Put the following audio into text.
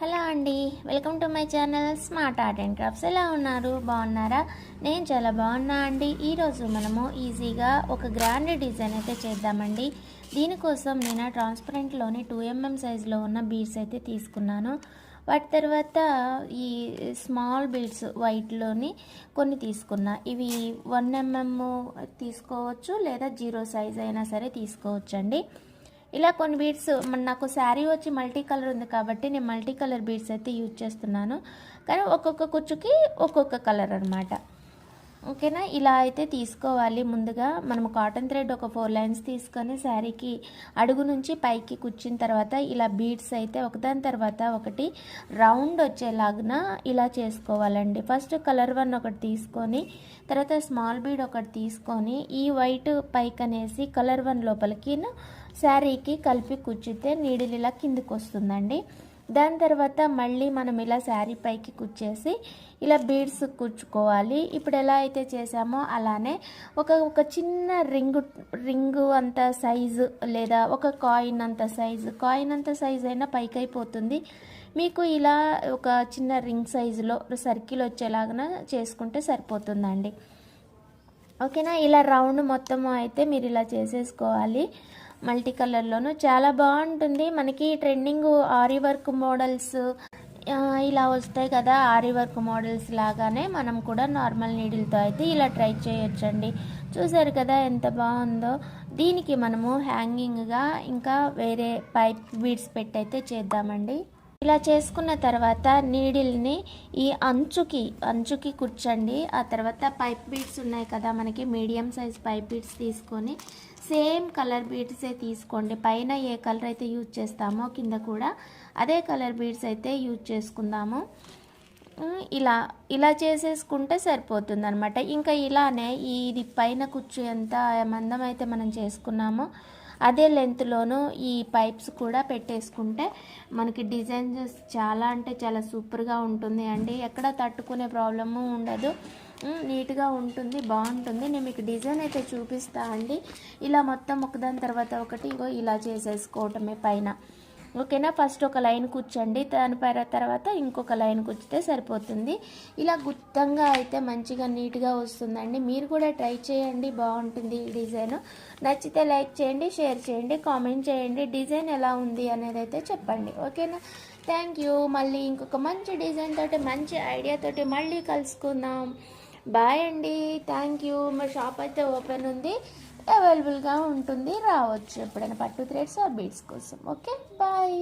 Hello అండి, welcome to my channel smart art and crafts. ఎలా ఉన్నారు? బాగున్నారా? నేను చాలా బాగున్నా అండి. ఈరోజు మనము ఈజీగా ఒక గ్రాండ్ డిజైన్ అయితే చేద్దామండి. దీనికోసం నేను ట్రాన్స్పరెంట్లోని 2mm సైజులో ఉన్న బీడ్స్ అయితే తీసుకున్నాను. వాటి తర్వాత ఈ స్మాల్ బీడ్స్ వైట్లోని కొన్ని తీసుకున్నా. ఇవి 1mm తీసుకోవచ్చు లేదా 0 సైజ్ అయినా సరే తీసుకోవచ్చు అండి. ఇలా కొన్ని బీడ్స్ నాకు శారీ వచ్చి మల్టీ కలర్ ఉంది కాబట్టి నేను మల్టీ కలర్ బీడ్స్ అయితే యూజ్ చేస్తున్నాను. కానీ ఒక్కొక్క కుచ్చుకి ఒక్కొక్క కలర్ అనమాట. ఓకేనా? ఇలా అయితే తీసుకోవాలి. ముందుగా మనం కాటన్ థ్రెడ్ ఒక 4 లైన్స్ తీసుకొని శారీకి అడుగు నుంచి పైకి కుచ్చిన తర్వాత ఇలా బీడ్స్ అయితే ఒకదాని తర్వాత ఒకటి రౌండ్ వచ్చేలాగున ఇలా చేసుకోవాలండి. ఫస్ట్ కలర్ 1 ఒకటి తీసుకొని తర్వాత స్మాల్ బీడ్ ఒకటి తీసుకొని ఈ వైట్ పైకి అనేసి కలర్ 1 లోపలికి శారీకి కలిపి కుచ్చితే నీడిల్ ఇలా కిందికి వస్తుందండి. దాని తర్వాత మళ్ళీ మనం ఇలా శారీ పైకి కుచ్చేసి ఇలా బీడ్స్ కుచ్చుకోవాలి. ఇప్పుడు ఎలా అయితే చేసామో అలానే ఒక చిన్న రింగు అంత సైజు లేదా ఒక కాయిన్ అంత సైజు అయినా పైకి అయిపోతుంది. మీకు ఇలా ఒక చిన్న రింగ్ సైజులో సర్కిల్ వచ్చేలాగా చేసుకుంటే సరిపోతుందండి. ఓకేనా? ఇలా రౌండ్ మొత్తం అయితే మీరు ఇలా చేసేసుకోవాలి. మల్టీ కలర్లోనూ చాలా బాగుంటుంది. మనకి ట్రెండింగ్ ఆరీ వర్క్ మోడల్స్ ఇలా వస్తాయి కదా, ఆరీ వర్క్ మోడల్స్ లాగానే మనం కూడా నార్మల్ నీడిల్తో అయితే ఇలా ట్రై చేయొచ్చండి. చూసారు కదా ఎంత బాగుందో. దీనికి మనము హ్యాంగింగ్గా ఇంకా వేరే పైప్ బీడ్స్ పెట్టి అయితే చేద్దామండి. ఇలా చేసుకున్న తర్వాత నీడిల్ని ఈ అంచుకి కూర్చండి. ఆ తర్వాత పైప్ బీడ్స్ ఉన్నాయి కదా, మనకి మీడియం సైజ్ పైప్ బీడ్స్ తీసుకొని సేమ్ కలర్ బీడ్సే తీసుకోండి. పైన ఏ కలర్ అయితే యూజ్ చేస్తామో కింద కూడా అదే కలర్ బీడ్స్ అయితే యూజ్ చేసుకుందాము. ఇలా చేసేసుకుంటే సరిపోతుంది అనమాట. ఇంకా ఇలానే ఇది పైన కుచ్చు ఎంత మందం అయితే మనం చేసుకున్నామో అదే లెంత్లోనూ ఈ పైప్స్ కూడా పెట్టేసుకుంటే మనకి డిజైన్స్ చాలా అంటే చాలా సూపర్గా ఉంటుంది అండి. ఎక్కడ తట్టుకునే ప్రాబ్లము ఉండదు, నీట్గా ఉంటుంది, బాగుంటుంది. నేను మీకు డిజైన్ అయితే చూపిస్తా అండి. ఇలా మొత్తం ఒకదాని తర్వాత ఒకటి ఇలా చేసేసుకోవటమే పైన. ఓకేనా? ఫస్ట్ ఒక లైన్ కూర్చోండి, దానిపైన తర్వాత ఇంకొక లైన్ కూర్చితే సరిపోతుంది. ఇలా గుత్తంగా అయితే మంచిగా నీట్గా వస్తుందండి. మీరు కూడా ట్రై చేయండి, బాగుంటుంది ఈ డిజైన్. నచ్చితే లైక్ చేయండి, షేర్ చేయండి, కామెంట్ చేయండి. డిజైన్ ఎలా ఉంది అనేది అయితే చెప్పండి. ఓకేనా? Thank you. మళ్ళీ ఇంకొక మంచి డిజైన్ తోటి మంచి ఐడియాతోటి మళ్ళీ కలుసుకుందాం. బాయ్ అండి. Thank you. మా షాప్ అయితే ఓపెన్ ఉంది, అవైలబుల్గా ఉంటుంది, రావచ్చు ఎప్పుడైనా పట్టు థ్రెడ్స్ ఆర్ బీడ్స్ కోసం. Okay, bye.